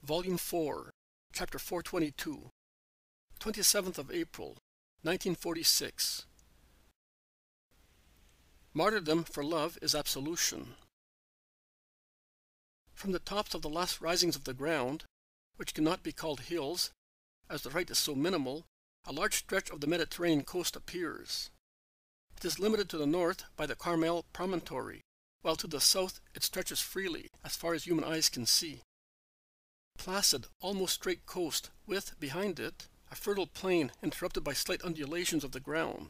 Volume 4, Chapter 422, 27th of April, 1946. Martyrdom for love is absolution. From the tops of the last risings of the ground, which cannot be called hills, as the height is so minimal, a large stretch of the Mediterranean coast appears. It is limited to the north by the Carmel promontory, while to the south it stretches freely as far as human eyes can see. Placid, almost straight coast with, behind it, a fertile plain interrupted by slight undulations of the ground.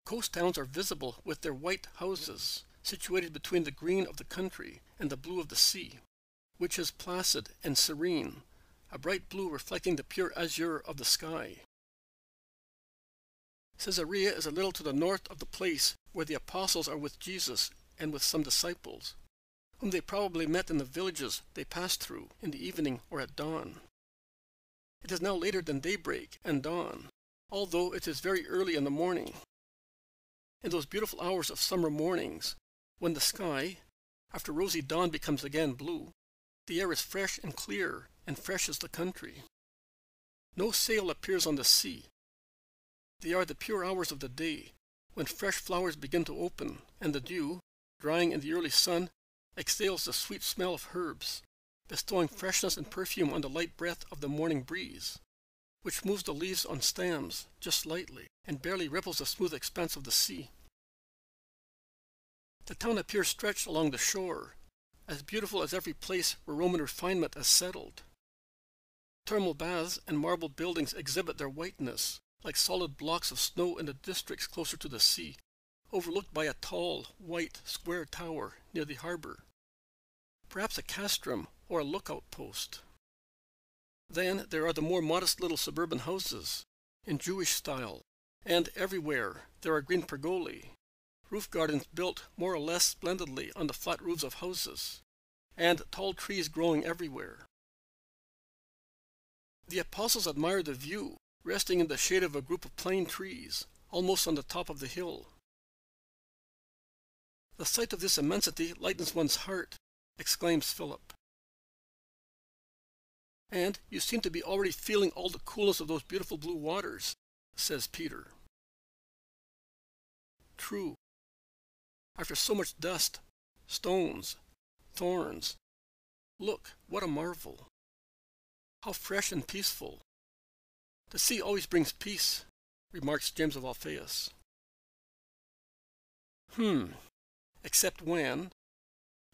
Coast towns are visible with their white houses, situated between the green of the country and the blue of the sea, which is placid and serene, a bright blue reflecting the pure azure of the sky. Caesarea is a little to the north of the place where the apostles are with Jesus and with some disciples, whom they probably met in the villages they passed through in the evening or at dawn. It is now later than daybreak and dawn, although it is very early in the morning. In those beautiful hours of summer mornings, when the sky, after rosy dawn, becomes again blue, the air is fresh and clear, and fresh is the country. No sail appears on the sea. They are the pure hours of the day, when fresh flowers begin to open, and the dew, drying in the early sun, exhales the sweet smell of herbs, bestowing freshness and perfume on the light breath of the morning breeze, which moves the leaves on stems just lightly, and barely ripples the smooth expanse of the sea. The town appears stretched along the shore, as beautiful as every place where Roman refinement has settled. Thermal baths and marble buildings exhibit their whiteness, like solid blocks of snow in the districts closer to the sea, overlooked by a tall, white, square tower near the harbor, perhaps a castrum or a lookout post. Then there are the more modest little suburban houses, in Jewish style, and everywhere there are green pergolae, roof gardens built more or less splendidly on the flat roofs of houses, and tall trees growing everywhere. The apostles admired the view, resting in the shade of a group of plane trees, almost on the top of the hill. "The sight of this immensity lightens one's heart," exclaims Philip. "And you seem to be already feeling all the coolness of those beautiful blue waters," says Peter. True. After so much dust, stones, thorns, look, what a marvel! How fresh and peaceful! The sea always brings peace, remarks James of Alphaeus. Except when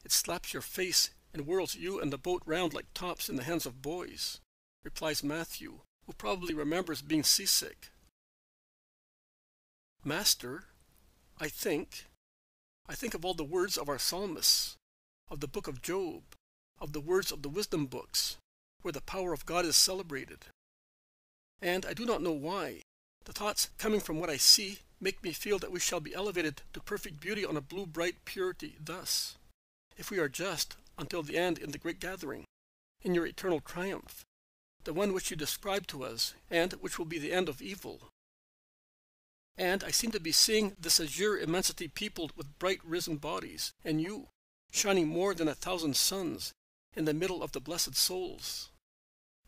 it slaps your face and whirls you and the boat round like tops in the hands of boys, replies Matthew, who probably remembers being seasick. Master, I think of all the words of our psalmists, of the book of Job, of the words of the wisdom books, where the power of God is celebrated. And I do not know why. The thoughts coming from what I see make me feel that we shall be elevated to perfect beauty on a blue bright purity thus, if we are just, until the end in the great gathering, in your eternal triumph, the one which you describe to us, and which will be the end of evil. And I seem to be seeing this azure immensity peopled with bright risen bodies, and you, shining more than 1,000 suns, in the middle of the blessed souls.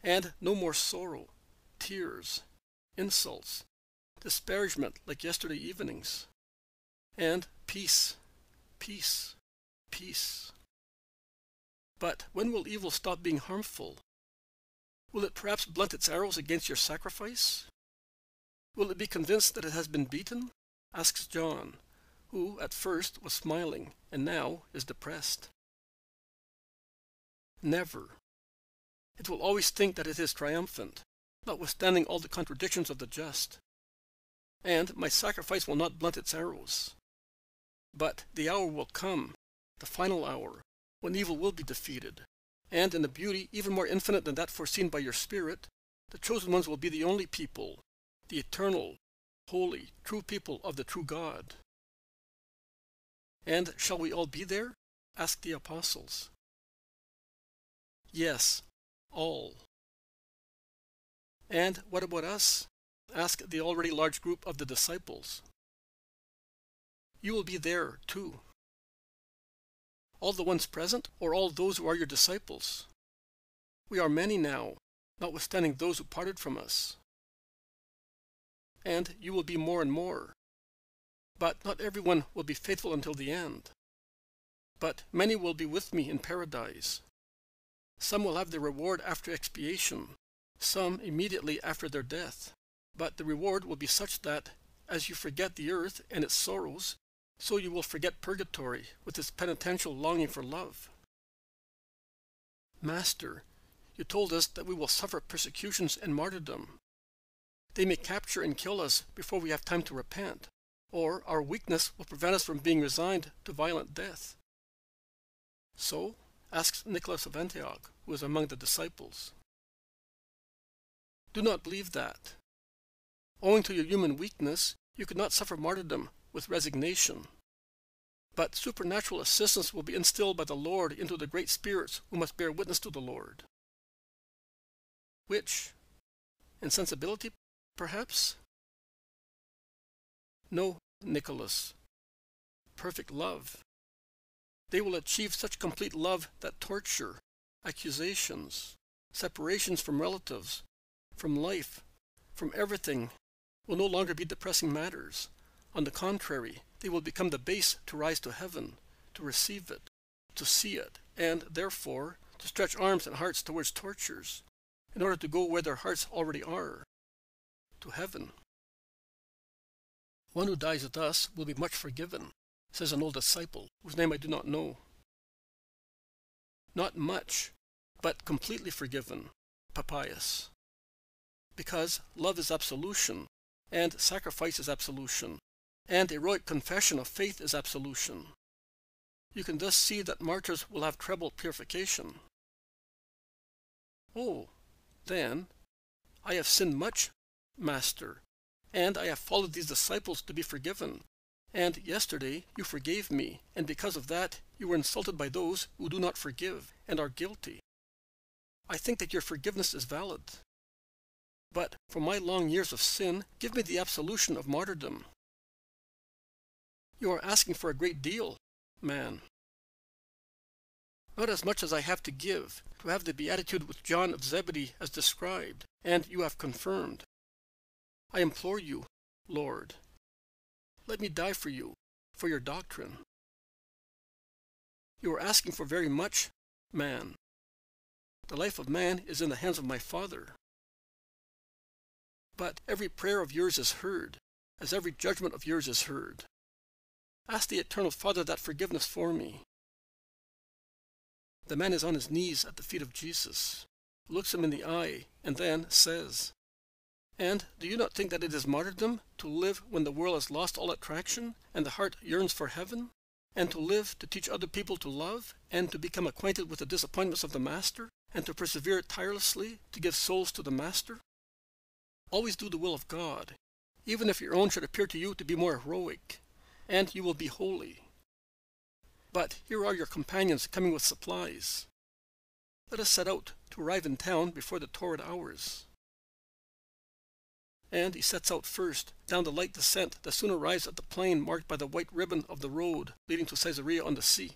And no more sorrow, tears, insults, disparagement like yesterday evenings. And peace, peace, peace. But when will evil stop being harmful? Will it perhaps blunt its arrows against your sacrifice? Will it be convinced that it has been beaten? Asks John, who at first was smiling and now is depressed. Never. It will always think that it is triumphant, notwithstanding all the contradictions of the just. And my sacrifice will not blunt its arrows. But the hour will come, the final hour, when evil will be defeated, and in a beauty even more infinite than that foreseen by your Spirit, the chosen ones will be the only people, the eternal, holy, true people of the true God. And shall we all be there? Asked the apostles. Yes, all. And what about us? Asked the already large group of the disciples. You will be there, too. All the ones present, or all those who are your disciples? We are many now, notwithstanding those who parted from us. And you will be more and more. But not everyone will be faithful until the end. But many will be with me in paradise. Some will have their reward after expiation, some immediately after their death. But the reward will be such that, as you forget the earth and its sorrows, so you will forget purgatory with its penitential longing for love. Master, you told us that we will suffer persecutions and martyrdom. They may capture and kill us before we have time to repent, or our weakness will prevent us from being resigned to violent death. So, asks Nicholas of Antioch, who was among the disciples. Do not believe that. Owing to your human weakness, you could not suffer martyrdom with resignation. But supernatural assistance will be instilled by the Lord into the great spirits who must bear witness to the Lord. Which? Insensibility, perhaps? No, Nicholas. Perfect love. They will achieve such complete love that torture, accusations, separations from relatives, from life, from everything, will no longer be depressing matters. On the contrary, they will become the base to rise to heaven, to receive it, to see it, and, therefore, to stretch arms and hearts towards tortures, in order to go where their hearts already are, to heaven. One who dies with us will be much forgiven, says an old disciple, whose name I do not know. Not much, but completely forgiven, Papias. Because love is absolution, and sacrifice is absolution, and heroic confession of faith is absolution. You can thus see that martyrs will have treble purification. Oh, then, I have sinned much, Master, and I have followed these disciples to be forgiven. And yesterday you forgave me, and because of that you were insulted by those who do not forgive and are guilty. I think that your forgiveness is valid. But for my long years of sin, give me the absolution of martyrdom. You are asking for a great deal, man. Not as much as I have to give, to have the beatitude with John of Zebedee as described, and you have confirmed. I implore you, Lord, let me die for you, for your doctrine. You are asking for very much, man. The life of man is in the hands of my Father. But every prayer of yours is heard, as every judgment of yours is heard. Ask the Eternal Father that forgiveness for me. The man is on his knees at the feet of Jesus, looks him in the eye, and then says, And do you not think that it is martyrdom to live when the world has lost all attraction, and the heart yearns for heaven, and to live to teach other people to love, and to become acquainted with the disappointments of the Master, and to persevere tirelessly to give souls to the Master? Always do the will of God, even if your own should appear to you to be more heroic, and you will be holy. But here are your companions coming with supplies. Let us set out to arrive in town before the torrid hours. And he sets out first, down the light descent that soon arrives at the plain marked by the white ribbon of the road leading to Caesarea on the sea.